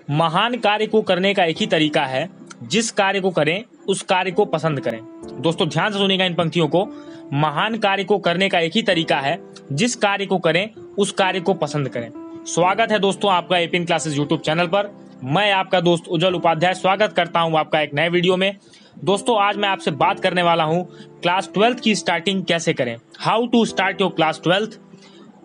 महान कार्य को करने का एक ही तरीका है, जिस कार्य को करें उस कार्य को पसंद करें। दोस्तों ध्यान से सुनिएगा इन पंक्तियों को। महान कार्य को करने का एक ही तरीका है, जिस कार्य को करें उस कार्य को पसंद करें। स्वागत है दोस्तों आपका एपीएन क्लासेस यूट्यूब चैनल पर। मैं आपका दोस्त उज्जवल उपाध्याय स्वागत करता हूं आपका एक नए वीडियो में। दोस्तों आज मैं आपसे बात करने वाला हूं क्लास 12th की स्टार्टिंग कैसे करें, how to start your class 12th।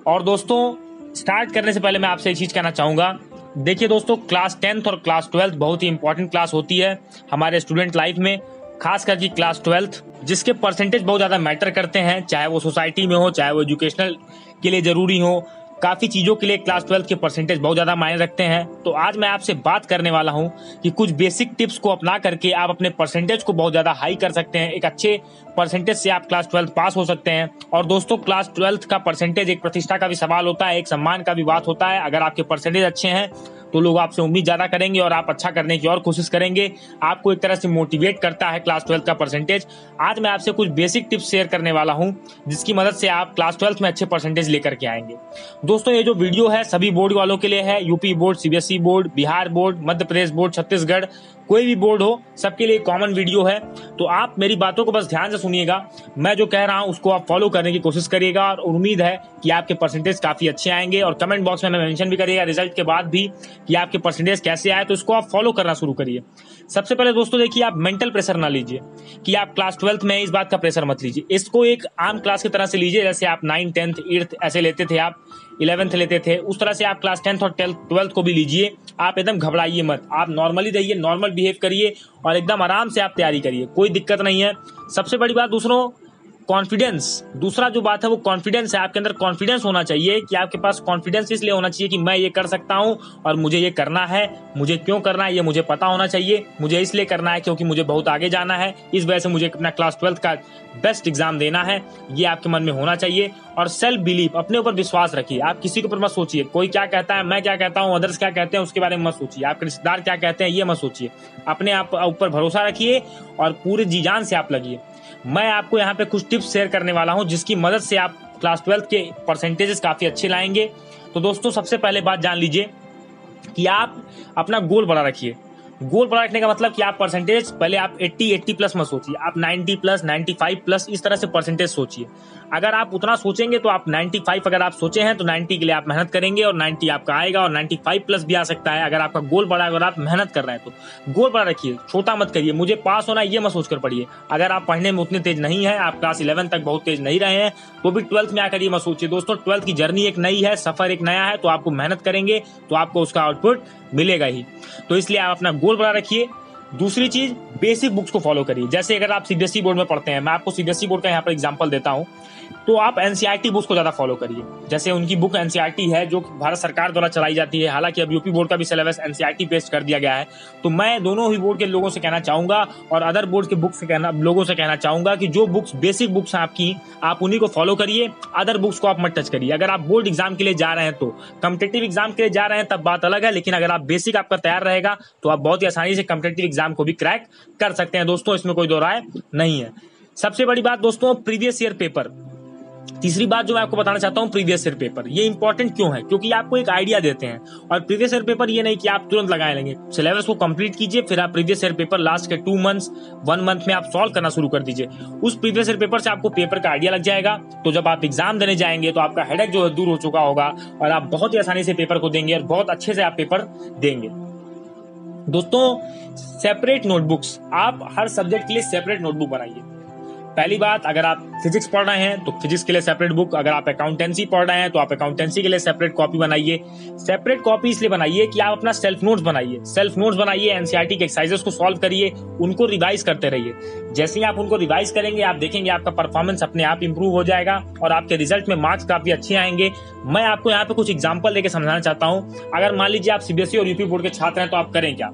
और दोस्तों स्टार्ट करने से पहले मैं आपसे एक चीज कहना चाहूंगा। देखिए दोस्तों, क्लास 10th और क्लास 12th बहुत ही इंपॉर्टेंट क्लास होती है हमारे स्टूडेंट लाइफ में, खास करके क्लास 12th, जिसके परसेंटेज बहुत ज्यादा मैटर करते हैं, चाहे वो सोसाइटी में हो, चाहे वो एजुकेशनल के लिए जरूरी हो। काफी चीजों के लिए क्लास 12th के परसेंटेज बहुत ज्यादा मायने रखते हैं। तो आज मैं आपसे बात करने वाला हूं कि कुछ बेसिक टिप्स को अपना करके आप अपने परसेंटेज को बहुत ज्यादा हाई कर सकते हैं। एक अच्छे परसेंटेज से आप क्लास 12th पास हो सकते हैं। और दोस्तों क्लास 12th का परसेंटेज एक प्रतिष्ठा का भी सवाल होता है, एक सम्मान का भी बात होता है। अगर आपके परसेंटेज अच्छे हैं तो लोग आपसे उम्मीद ज्यादा करेंगे और आप अच्छा करने की और कोशिश करेंगे। आपको एक तरह से मोटिवेट करता है क्लास 12th का परसेंटेज। आज मैं आपसे कुछ बेसिक टिप्स शेयर करने वाला हूं, जिसकी मदद से आप क्लास 12th में अच्छे परसेंटेज लेकर के आएंगे। दोस्तों ये जो वीडियो है सभी बोर्ड वालों के लिए है, UP board, CBSE board, Bihar board, Madhya Pradesh board, Chhattisgarh, कोई भी बोर्ड हो, सबके लिए कॉमन वीडियो है। तो आप मेरी बातों को बस ध्यान से सुनिएगा। मैं जो कह रहा हूं उसको आप फॉलो करने की कोशिश करिएगा और उम्मीद है कि आपके परसेंटेज काफी अच्छे आएंगे। और कमेंट बॉक्स में हमें मेंशन भी करिएगा रिजल्ट के बाद भी कि आपके परसेंटेज कैसे आए, तो इसको आप फॉलो करना शुरू करिए। सबसे पहले दोस्तों देखिए, आप मेंटल प्रेशर ना लीजिए कि आप क्लास 12th में इस बात का प्रेशर मत लीजिए। इसको एक आम क्लास की तरह से लीजिए, जैसे आप 9th 10th 8th ऐसे लेते थे, आप 11th लेते थे, उस तरह से आप क्लास 10th और 12th को भी लीजिए। आप एकदम घबराइए मत, आप नॉर्मली रहिए, नॉर्मल बिहेव करिए और एकदम आराम से आप तैयारी करिए, कोई दिक्कत नहीं है। सबसे बड़ी बात दूसरों कॉन्फिडेंस, दूसरा जो बात है वो कॉन्फिडेंस है। आपके अंदर कॉन्फिडेंस होना चाहिए कि आपके पास कॉन्फिडेंस इसलिए होना चाहिए कि मैं ये कर सकता हूं और मुझे ये करना है। मुझे क्यों करना है ये मुझे पता होना चाहिए। मुझे इसलिए करना है क्योंकि मुझे बहुत आगे जाना है, इस वजह से मुझे अपना क्लास 12th का बेस्ट एग्जाम देना है, ये आपके मन में होना चाहिए। और सेल्फ बिलीफ, अपने ऊपर विश्वास रखिए। आप किसी के ऊपर मत सोचिए कोई क्या कहता है, मैं क्या कहता हूँ, अदर्स क्या कहते हैं उसके बारे में मत सोचिए, आपके रिश्तेदार क्या कहते हैं ये मत सोचिए। अपने आप ऊपर भरोसा रखिए और पूरे जी जान से आप लगिए। मैं आपको यहाँ पे कुछ टिप्स शेयर करने वाला हूँ, जिसकी मदद से आप क्लास 12th के परसेंटेजेस काफी अच्छे लाएंगे। तो दोस्तों सबसे पहले बात जान लीजिए कि आप अपना गोल बड़ा रखिए। गोल बड़ा रखने का मतलब कि आप परसेंटेज पहले आप 80 प्लस मत सोचिए, आप 90 प्लस 95 प्लस इस तरह से परसेंटेज सोचिए। अगर आप उतना सोचेंगे तो आप 95 अगर आप सोचे हैं तो 90 के लिए आप मेहनत करेंगे और 90 आपका आएगा और 95 प्लस भी आ सकता है। अगर आपका गोल बड़ा है, अगर आप मेहनत कर रहे हैं तो गोल बड़ा रखिए, छोटा मत करिए। मुझे पास होना ये मत सोचकर पढ़िए। अगर आप पढ़ने में उतने तेज नहीं है, आप क्लास 11 तक बहुत तेज नहीं रहे हैं, तो भी 12th में आकर ये मत सोचिए। दोस्तों 12th की जर्नी एक नई है, सफर एक नया है, तो आपको मेहनत करेंगे तो आपको उसका आउटपुट मिलेगा ही। तो इसलिए आप अपना गोल बड़ा रखिए। दूसरी चीज, बेसिक बुक्स को फॉलो करिए। जैसे अगर आप सीबीएसई बोर्ड में पढ़ते हैं, मैं आपको सीबीएसई बोर्ड का यहाँ पर एग्जांपल देता हूँ, तो आप एनसीईआरटी बुक्स को ज्यादा फॉलो करिए। जैसे उनकी बुक एनसीईआरटी है जो भारत सरकार द्वारा चलाई जाती है, हालांकि अब यूपी बोर्ड का भी सिलेबस एनसीईआरटी बेस्ड कर दिया गया है। तो मैं दोनों ही बोर्ड के लोगों से कहना चाहूंगा और अदर बोर्ड के बुक से लोगों से कहना चाहूंगा कि जो बुक्स बेसिक बुक्स हैं आपकी, आप उन्हीं को फॉलो करिए, अदर बुक्स को आप मत टच करिए। अगर आप बोर्ड एग्जाम के लिए जा रहे हैं, तो कॉम्पिटिटिव एग्जाम के लिए जा रहे हैं तब बात अलग है, लेकिन अगर आप बेसिक आपका तैयार रहेगा तो आप बहुत ही आसानी से कॉम्पिटिटिव एग्जाम को भी क्रैक कर सकते हैं। दोस्तों इसमें कोई दो राय नहीं है। सबसे बड़ी बात दोस्तों, प्रीवियस ईयर पेपर। तीसरी बात जो मैं आपको बताना चाहता हूं, प्रीवियस ईयर पेपर ये इंपॉर्टेंट क्यों है, क्योंकि आपको एक आइडिया देते हैं। और प्रीवियस ईयर पेपर ये नहीं कि आप तुरंत लगाए लेंगे, सिलेबस को कंप्लीट कीजिए, फिर आप प्रीवियस ईयर पेपर लास्ट के 2 मंथ्स 1 मंथ में आप सॉल्व करना शुरू कर दीजिए। उस प्रीवियस ईयर पेपर से आपको पेपर का आइडिया लग जाएगा, तो जब आप एग्जाम देने जाएंगे तो आपका हेडेक जो है दूर हो चुका होगा और आप बहुत ही आसानी से पेपर को देंगे और बहुत अच्छे से आप पेपर देंगे। दोस्तों सेपरेट नोटबुक्स, आप हर सब्जेक्ट के लिए सेपरेट नोटबुक बनाइए। पहली बात, अगर आप फिजिक्स पढ़ रहे हैं तो फिजिक्स के लिए सेपरेट बुक, अगर आप अकाउंटेंसी पढ़ रहे हैं तो आप अकाउंटेंसी के लिए सेपरेट कॉपी बनाइए। सेपरेट कॉपी इसलिए बनाइए कि आप अपना सेल्फ नोट्स बनाइए, एनसीईआरटी के एक्सरसाइजेस को सॉल्व करिए, उनको रिवाइज करते रहिए। जैसे ही आप उनको रिवाइज करेंगे आप देखेंगे आपका परफॉर्मेंस अपने आप इंप्रूव हो जाएगा और आपके रिजल्ट में मार्क्स काफी अच्छे आएंगे। मैं आपको यहाँ पे कुछ एग्जाम्पल देकर समझाना चाहता हूँ। अगर मान लीजिए आप सीबीएसई और यूपी बोर्ड के छात्र हैं तो आप करें क्या।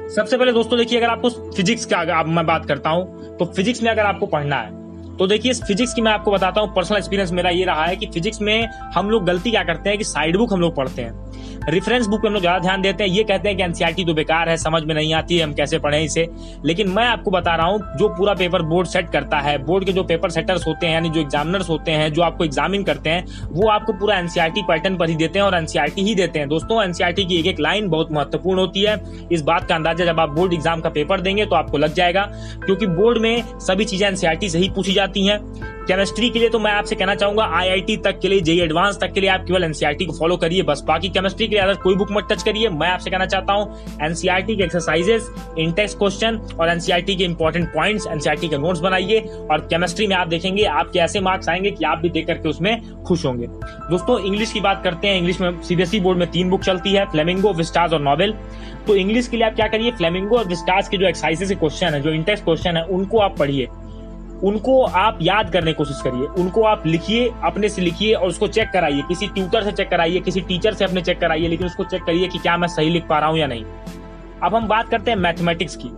सबसे पहले दोस्तों देखिए, अगर आपको फिजिक्स का मैं बात करता हूं, तो फिजिक्स में अगर आपको पढ़ना है तो देखिए फिजिक्स की मैं आपको बताता हूँ, पर्सनल एक्सपीरियंस मेरा ये रहा है कि फिजिक्स में हम लोग गलती क्या करते हैं कि साइड बुक हम लोग पढ़ते हैं, रेफरेंस बुक पे हम लोग ज्यादा ध्यान देते हैं। ये कहते हैं कि एनसीईआरटी तो बेकार है, समझ में नहीं आती है, हम कैसे पढ़ें इसे। लेकिन मैं आपको बता रहा हूँ, जो पूरा पेपर बोर्ड सेट करता है, बोर्ड के जो पेपर सेटर्स होते हैं, यानी जो एग्जामिनर्स होते हैं, जो आपको एग्जामिन करते हैं, वो आपको पूरा एनसीईआरटी पैटर्न पर ही देते हैं और एनसीईआरटी ही देते हैं। दोस्तों एनसीईआरटी की एक एक लाइन बहुत महत्वपूर्ण होती है। इस बात का अंदाजा जब आप बोर्ड एग्जाम का पेपर देंगे तो आपको लग जाएगा, क्योंकि बोर्ड में सभी चीजें एनसीईआरटी से ही पूछी जाती हैं। केमिस्ट्री के लिए तो मैं आपसे कहना चाहूंगा आईआईटी तक के लिए, जेईई एडवांस तक के लिए आप केवल एनसीईआरटी को फॉलो करिए बस। बाकी केमिस्ट्री के लिए अगर कोई बुक मत टच करिए। मैं आपसे कहना चाहता हूं एनसीईआरटी के एक्सरसाइजेस, इंटेक्स क्वेश्चन और एनसीईआरटी के इंपॉर्टेंट पॉइंट्स, एनसीईआरटी के नोट्स बनाइए। और केमिस्ट्री में आप देखेंगे आपके ऐसे मार्क्स आएंगे कि आप भी देख करके उसमें खुश होंगे। दोस्तों इंग्लिश की बात करते हैं। इंग्लिश में सीबीएसई बोर्ड में 3 बुक चलती है, फ्लेमिंगो, विस्टास और नॉवेल। तो इंग्लिश के लिए आप क्या करिए, फ्लेमिंगो और विस्टास के जो एक्सरसाइजेस के क्वेश्चन है, जो इंटेक्स क्वेश्चन है, उनको आप पढ़िए, उनको आप याद करने की कोशिश करिए, उनको आप लिखिए, अपने से लिखिए और उसको चेक कराइए। किसी ट्यूटर से चेक कराइए, किसी टीचर से अपने चेक कराइए, लेकिन उसको चेक करिए कि क्या मैं सही लिख पा रहा हूं या नहीं। अब हम बात करते हैं मैथमेटिक्स की।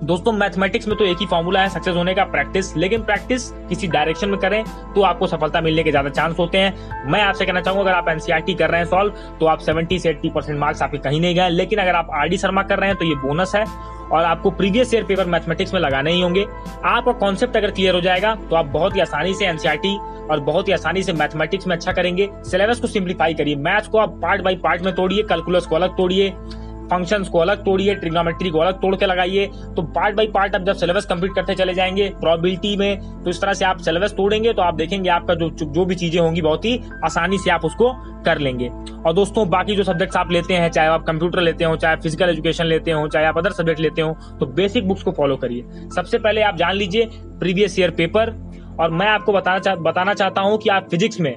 दोस्तों मैथमेटिक्स में तो एक ही फॉर्मूला है सक्सेस होने का, प्रैक्टिस। लेकिन प्रैक्टिस किसी डायरेक्शन में करें तो आपको सफलता मिलने के ज्यादा चांस होते हैं। मैं आपसे कहना चाहूंगा अगर आप एनसीईआरटी कर रहे हैं सॉल्व तो आप 70 से 80% मार्क्स आपके कहीं नहीं गए। लेकिन अगर आप आरडी शर्मा कर रहे हैं तो ये बोनस है और आपको प्रीवियस ईयर पेपर मैथमेटिक्स में लगाने ही होंगे। आपका कॉन्सेप्ट अगर क्लियर हो जाएगा तो आप बहुत ही आसानी से एनसीईआरटी और बहुत ही आसानी से मैथमेटिक्स में अच्छा करेंगे। सिलेबस को सिंप्लीफाई करिए, मैथ्स को आप पार्ट बाय पार्ट में तोड़िए, कैलकुलस को अलग तोड़िए, फंक्शंस को अलग तोड़िए, ट्रिग्नोमेट्री को अलग तोड़ के लगाइए। तो पार्ट बाय पार्ट आप जब सिलेबस कंप्लीट करते चले जाएंगे प्रोबेबिलिटी में, तो इस तरह से आप सिलेबस तोड़ेंगे तो आप देखेंगे आपका जो भी चीजें होंगी बहुत ही आसानी से आप उसको कर लेंगे। और दोस्तों बाकी जो सब्जेक्ट्स आप लेते हैं, चाहे आप कंप्यूटर लेते हो, चाहे फिजिकल एजुकेशन लेते हो, चाहे आप अदर सब्जेक्ट लेते हो, तो बेसिक बुक्स को फॉलो करिए। सबसे पहले आप जान लीजिए प्रीवियस ईयर पेपर। और मैं आपको बताना चाहता हूं कि आप फिजिक्स में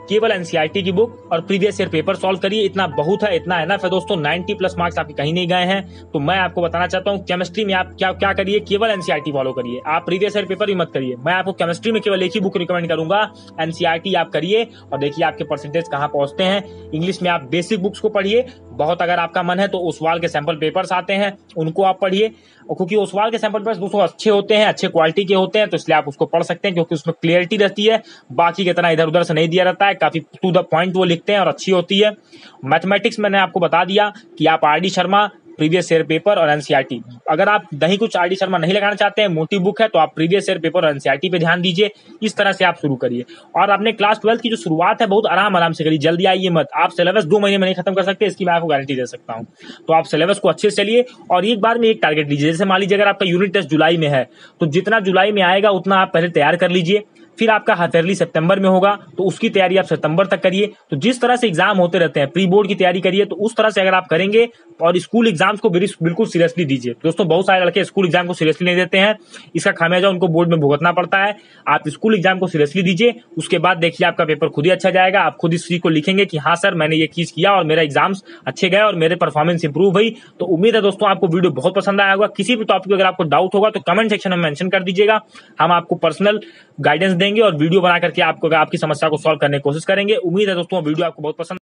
केवल एनसीईआरटी की बुक और प्रीवियस ईयर पेपर सॉल्व करिए। इतना बहुत है, इतना एनफ है दोस्तों। 90+ मार्क्स आपके कहीं नहीं गए हैं। तो मैं आपको बताना चाहता हूँ केमिस्ट्री में आप क्या करिए, केवल एनसीईआरटी फॉलो करिए, आप प्रीवियस ईयर पेपर भी मत करिए। मैं आपको केमिस्ट्री में केवल एक ही बुक रिकमेंड करूंगा, एनसीईआरटी आप करिए और देखिए आपके परसेंटेज कहाँ पहुंचते हैं। इंग्लिश में आप बेसिक बुक्स को पढ़िए बहुत, अगर आपका मन है तो ओसवाल के सैंपल पेपर्स आते हैं उनको आप पढ़िए, क्योंकि ओसवाल के सैंपल पेपर्स दोस्तों अच्छे होते हैं, अच्छे क्वालिटी के होते हैं, तो इसलिए आप उसको पढ़ सकते हैं क्योंकि उसमें क्लियरिटी रहती है, बाकी की तरह इधर उधर से नहीं दिया रहता है, काफी टू द पॉइंट वो लिखते हैं और अच्छी होती है। मैथमेटिक्स मैंने आपको बता दिया कि आप RD Sharma, previous year paper और एनसीईआरटी। अगर आप दही कुछ आरडी शर्मा नहीं लगाना चाहते हैं, मोटी बुक है, तो आप प्रीवियस ईयर पेपर और एनसीईआरटी पे ध्यान दीजिए। इस तरह से आप शुरू करिए और अपने क्लास 12 की जो शुरुआत है बहुत आराम से करिए, जल्दी आइए मत। आप सिलेबस 2 महीने में नहीं खत्म कर सकते, इसकी मैं आपको गारंटी दे सकता हूं। तो आप सिलेबस को अच्छे से चलिए और एक बार में एक टारगेट लीजिए। जैसे मान लीजिए अगर आपका यूनिट टेस्ट जुलाई में है तो जितना जुलाई में आएगा उतना आप पहले तैयार कर लीजिए, फिर आपका हाफ ईयरली सितंबर में होगा तो उसकी तैयारी आप सितंबर तक करिए। तो जिस तरह से एग्जाम होते रहते हैं, प्री बोर्ड की तैयारी करिए, तो उस तरह से अगर आप करेंगे और स्कूल एग्जाम्स को बिल्कुल सीरियसली दीजिए। दोस्तों बहुत सारे लड़के स्कूल एग्जाम को सीरियसली नहीं देते हैं, इसका खामियाजा उनको बोर्ड में भुगतना पड़ता है। आप स्कूल एग्जाम को सीरियसली दीजिए, उसके बाद देखिए आपका पेपर खुद ही अच्छा जाएगा। आप खुद इस चीज को लिखेंगे कि हाँ सर मैंने ये चीज किया और मेरा एग्जाम्स अच्छे गए और मेरे परफॉर्मेंस इंप्रूव हुई। तो उम्मीद है दोस्तों आपको वीडियो बहुत पसंद आया होगा। किसी भी टॉपिक अगर आपको डाउट होगा तो कमेंट सेक्शन में मेंशन कर दीजिएगा, हम आपको पर्सनल गाइडेंस देंगे और वीडियो बना करके आपको आपकी समस्या को सॉल्व करने की कोशिश करेंगे। उम्मीद है दोस्तों वीडियो आपको बहुत पसंद